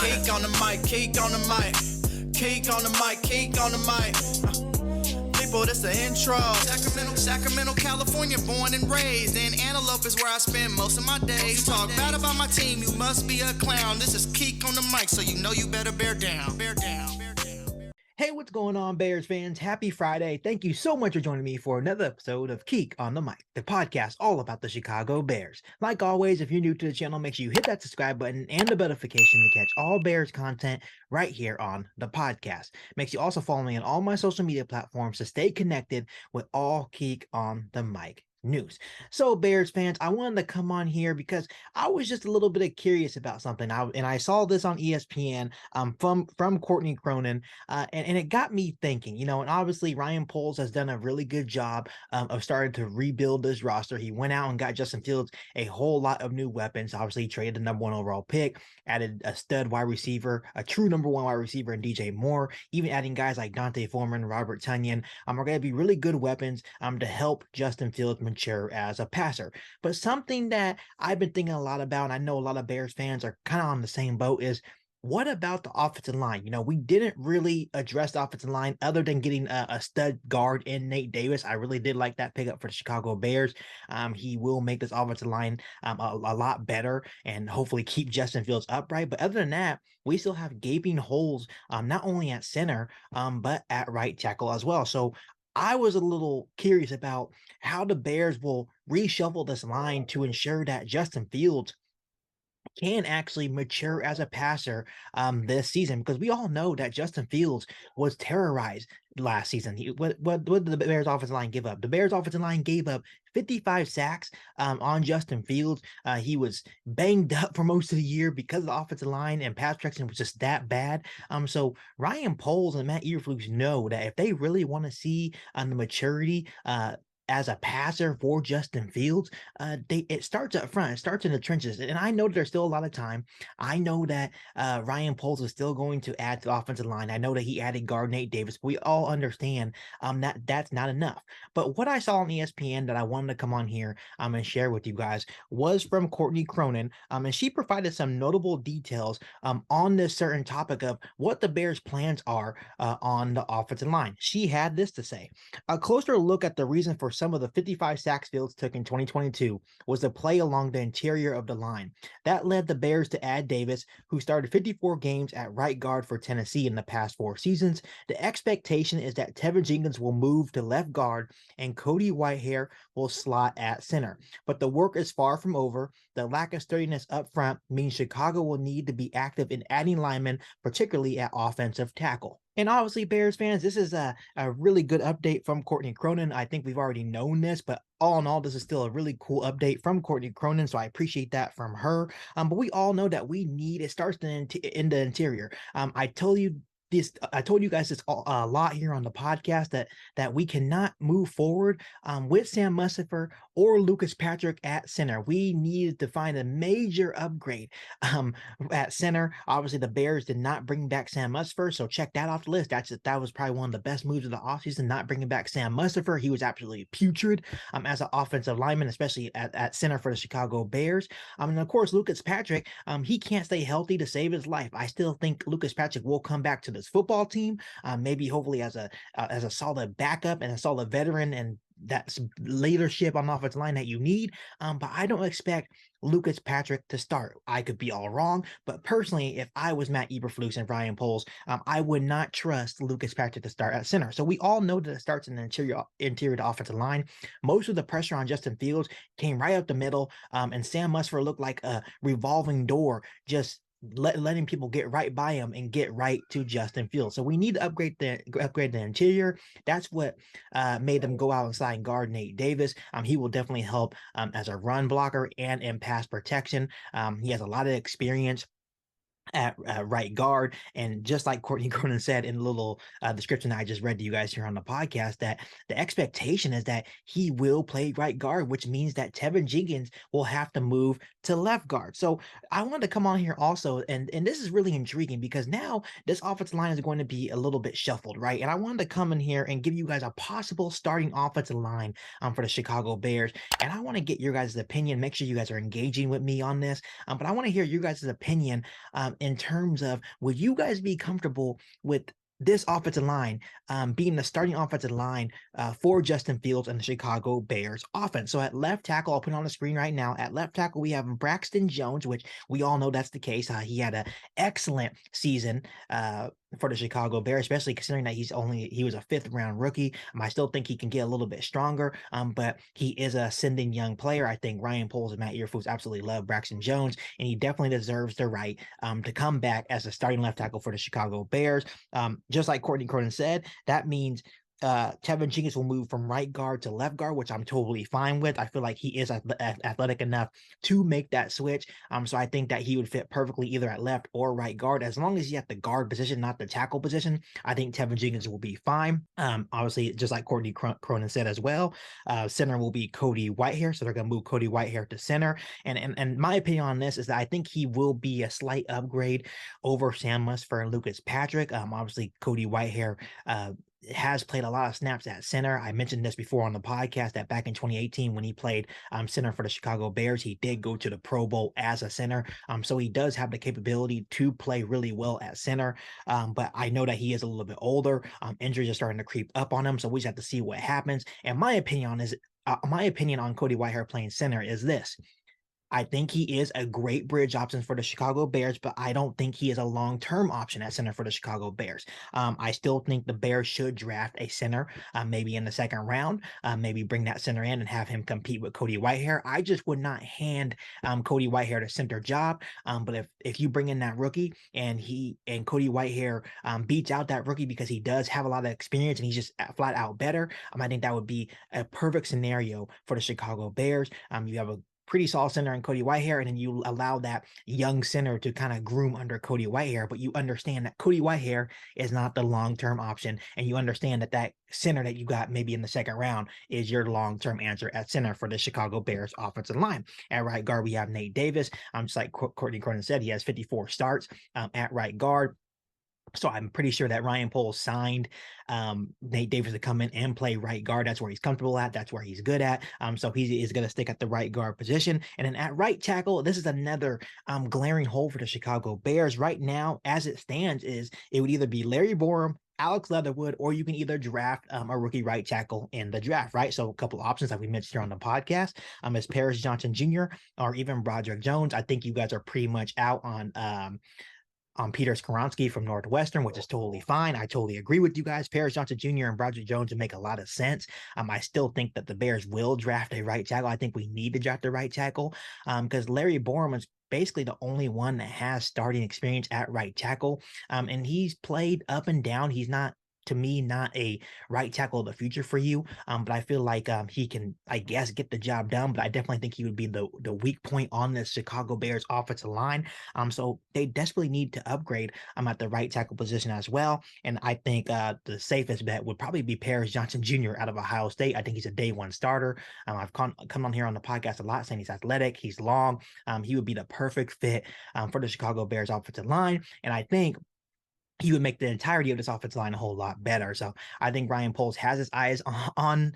Keek on the mic, Keek on the mic. Keek on the mic, Keek on the mic. People, this the intro. Sacramento, California, born and raised. And Antelope is where I spend most of my days. Talk bad about my team, you must be a clown. This is Keek on the mic, so you know you better bear down. Bear down. Hey, what's going on, Bears fans? Happy Friday. Thank you so much for joining me for another episode of Keek on the Mic, the podcast all about the Chicago Bears. Like always, if you're new to the channel, make sure you hit that subscribe button and the notification to catch all Bears content right here on the podcast. Make sure you also follow me on all my social media platforms to stay connected with all Keek on the Mic news. So Bears fans, I wanted to come on here because I was just a little bit curious about something. I saw this on ESPN from Courtney Cronin, and it got me thinking, and obviously Ryan Poles has done a really good job of starting to rebuild this roster. He went out and got Justin Fields a whole lot of new weapons. Obviously, he traded the #1 overall pick, added a stud wide receiver, a true #1 wide receiver in DJ Moore, even adding guys like Dante Foreman, Robert Tonyan. Are going to be really good weapons to help Justin Fields mature as a passer. But something that I've been thinking a lot about, and I know a lot of Bears fans are kind of on the same boat, is what about the offensive line? We didn't really address the offensive line other than getting a stud guard in Nate Davis. I really did like that pickup for the Chicago Bears. He will make this offensive line a lot better and hopefully keep Justin Fields upright. But other than that, we still have gaping holes, not only at center, but at right tackle as well. So I was a little curious about how the Bears will reshuffle this line to ensure that Justin Fields can actually mature as a passer this season, because we all know that Justin Fields was terrorized last season. What did the Bears offensive line give up? The Bears offensive line gave up 55 sacks on Justin Fields. He was banged up for most of the year because of the offensive line, and pass protection was just that bad. So Ryan Poles and Matt Eberflus know that if they really want to see the maturity as a passer for Justin Fields, it starts up front. It starts in the trenches. And I know there's still a lot of time. I know that Ryan Poles is still going to add to the offensive line. I know that he added guard Nate Davis. We all understand that that's not enough. But what I saw on ESPN that I wanted to come on here and share with you guys was from Courtney Cronin. And she provided some notable details on this certain topic of what the Bears' plans are on the offensive line. She had this to say: a closer look at the reason for some of the 55 sacks Fields took in 2022 was the play along the interior of the line. That led the Bears to add Davis, who started 54 games at right guard for Tennessee in the past 4 seasons. The expectation is that Teven Jenkins will move to left guard and Cody Whitehair will slot at center. But the work is far from over. The lack of sturdiness up front means Chicago will need to be active in adding linemen, particularly at offensive tackle. And obviously, Bears fans, this is a really good update from Courtney Cronin. I think we've already known this, but all in all, this is still a really cool update from Courtney Cronin, so I appreciate that from her. But we all know that it starts in the interior. I told you guys this a lot here on the podcast that we cannot move forward with Sam Mustipher or Lucas Patrick at center. We needed to find a major upgrade at center. Obviously, the Bears did not bring back Sam Mustipher, so check that off the list. That was probably one of the best moves of the offseason, not bringing back Sam Mustipher. He was absolutely putrid as an offensive lineman, especially at center for the Chicago Bears. And of course, Lucas Patrick, he can't stay healthy to save his life. I still think Lucas Patrick will come back to this football team, maybe hopefully as a solid backup and a solid veteran, and that's leadership on the offensive line that you need. But I don't expect Lucas Patrick to start. I could be all wrong, but personally, if I was Matt Eberflus and Ryan Poles, I would not trust Lucas Patrick to start at center. So we all know that it starts in the interior to offensive line. Most of the pressure on Justin Fields came right up the middle, and Sam Mustipher looked like a revolving door, just letting people get right by him and get right to Justin Fields. So we need to upgrade the interior. That's what made them go out and sign guard Nate Davis. He will definitely help as a run blocker and in pass protection. He has a lot of experience at right guard, and just like Courtney Cronin said in the little description I just read to you guys here on the podcast, that the expectation is that he will play right guard, which means that Teven Jenkins will have to move to left guard. So I wanted to come on here also, and this is really intriguing because now this offensive line is going to be a little bit shuffled, right? And I wanted to come in here and give you guys a possible starting offensive line for the Chicago Bears, and I want to get your guys' opinion. Make sure you guys are engaging with me on this, but I want to hear your guys' opinion in terms of, would you guys be comfortable with this offensive line being the starting offensive line for Justin Fields and the Chicago Bears offense? So at left tackle, I'll put it on the screen right now. At left tackle, we have Braxton Jones, which we all know that's the case. He had an excellent season for the Chicago Bears, especially considering that he was a 5th-round rookie. I still think he can get a little bit stronger, but he is a ascending young player. I think Ryan Poles and Matt Earfoots absolutely love Braxton Jones, and he definitely deserves the right to come back as a starting left tackle for the Chicago Bears. Just like Courtney Cronin said, that means Teven Jenkins will move from right guard to left guard, which I'm totally fine with. I feel like he is athletic enough to make that switch. So I think that he would fit perfectly either at left or right guard. As long as he's at the guard position, not the tackle position, I think Teven Jenkins will be fine. Obviously, just like Courtney Cronin said as well, center will be Cody Whitehair. So they're going to move Cody Whitehair to center. And my opinion on this is that I think he will be a slight upgrade over Sam Musfer and Lucas Patrick. Obviously, Cody Whitehair has played a lot of snaps at center. I mentioned this before on the podcast that back in 2018, when he played center for the Chicago Bears, he did go to the Pro Bowl as a center. So he does have the capability to play really well at center. But I know that he is a little bit older. Injuries are starting to creep up on him. So we just have to see what happens. And my opinion on Cody Whitehair playing center is this. I think he is a great bridge option for the Chicago Bears, but I don't think he is a long-term option at center for the Chicago Bears. I still think the Bears should draft a center, maybe in the 2nd round, maybe bring that center in and have him compete with Cody Whitehair. I just would not hand Cody Whitehair the center job. But if you bring in that rookie and Cody Whitehair beats out that rookie because he does have a lot of experience and he's just flat out better, I think that would be a perfect scenario for the Chicago Bears. You have a pretty solid center in Cody Whitehair, and then you allow that young center to kind of groom under Cody Whitehair, but you understand that Cody Whitehair is not the long-term option, and you understand that center that you got maybe in the 2nd round is your long-term answer at center for the Chicago Bears offensive line. At right guard, we have Nate Davis. Just like Courtney Cronin said, he has 54 starts at right guard. So I'm pretty sure that Ryan Poles signed Nate Davis to come in and play right guard. That's where he's comfortable at. That's where he's good at. So he is going to stick at the right guard position. And then at right tackle, this is another glaring hole for the Chicago Bears. Right now, as it stands, it would either be Larry Borom, Alex Leatherwood, or you can either draft a rookie right tackle in the draft, right? So a couple of options that we mentioned here on the podcast is Paris Johnson Jr. or even Broderick Jones. I think you guys are pretty much out on Peter Skoronski from Northwestern, which is totally fine. I totally agree with you guys. Paris Johnson Jr. and Broderick Jones would make a lot of sense. I still think that the Bears will draft a right tackle. I think we need to draft a right tackle because Larry Borom is basically the only one that has starting experience at right tackle. And he's played up and down. He's not, to me, not a right tackle of the future for you. But I feel like he can, I guess, get the job done. But I definitely think he would be the weak point on this Chicago Bears offensive line. So they desperately need to upgrade at the right tackle position as well. And I think the safest bet would probably be Paris Johnson Jr. out of Ohio State. I think he's a day one starter. I've come on here on the podcast a lot saying he's athletic, he's long. He would be the perfect fit for the Chicago Bears offensive line. And I think he would make the entirety of this offensive line a whole lot better. So I think Ryan Poles has his eyes on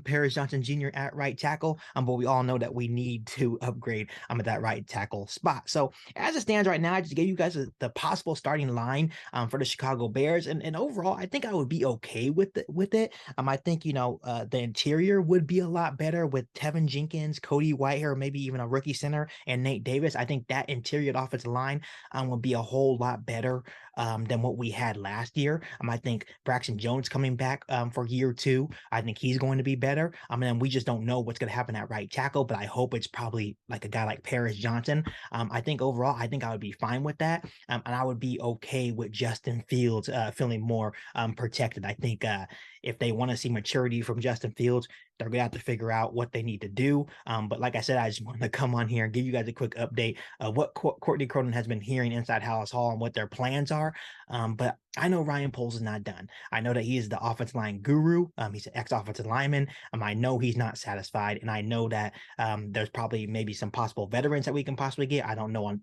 Paris Johnson Jr. at right tackle, but we all know that we need to upgrade at that right tackle spot. So as it stands right now, I just gave you guys the possible starting line for the Chicago Bears, and overall, I think I would be okay with it. I think the interior would be a lot better with Teven Jenkins, Cody Whitehair, maybe even a rookie center, and Nate Davis. I think that interior offensive line would be a whole lot better than what we had last year. I think Braxton Jones coming back for year 2. I think he's going to be better. And we just don't know what's going to happen at right tackle, but I hope it's probably like a guy like Paris Johnson. I think overall, I think I would be fine with that. And I would be okay with Justin Fields feeling more protected. I think if they want to see maturity from Justin Fields, they're going to have to figure out what they need to do. But like I said, I just wanted to come on here and give you guys a quick update of what Courtney Cronin has been hearing inside Hallis Hall and what their plans are. But I know Ryan Poles is not done. I know that he is the offensive line guru. He's an ex-offensive lineman. I know he's not satisfied, and I know that there's probably maybe some possible veterans that we can possibly get. I don't know on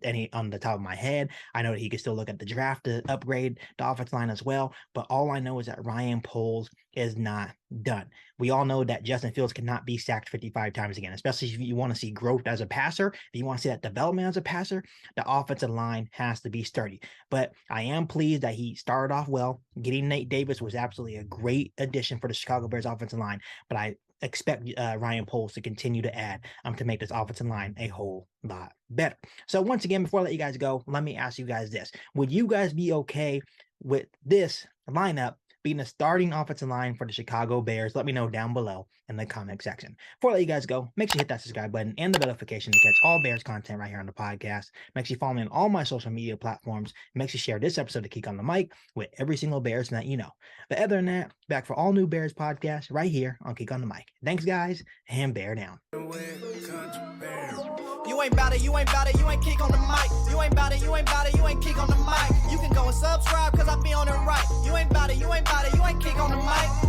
the top of my head. I know that he can still look at the draft to upgrade the offensive line as well. But all I know is that Ryan Poles is not done. We all know that Justin Fields cannot be sacked 55 times again, especially if you want to see growth as a passer, if you want to see that development as a passer, the offensive line has to be sturdy. But I am pleased that he started off well. Getting Nate Davis was absolutely a great addition for the Chicago Bears offensive line, but I expect Ryan Poles to continue to add to make this offensive line a whole lot better. So once again, before I let you guys go, let me ask you guys this. Would you guys be okay with this lineup being the starting offensive line for the Chicago Bears? Let me know down below in the comment section. Before I let you guys go, make sure you hit that subscribe button and the notification to catch all Bears content right here on the podcast. Make sure you follow me on all my social media platforms. Make sure you share this episode of Kick on the Mic with every single Bears that you know. But other than that, back for all new Bears podcasts right here on Kick on the Mic. Thanks, guys, and bear down. You ain't bout it, you ain't bout it, you ain't kick on the mic. You ain't bout it, you ain't bout it, you ain't kick on the mic. You can go and subscribe cause I be on it right. You ain't bout it, you ain't bout it, you ain't kick on the mic.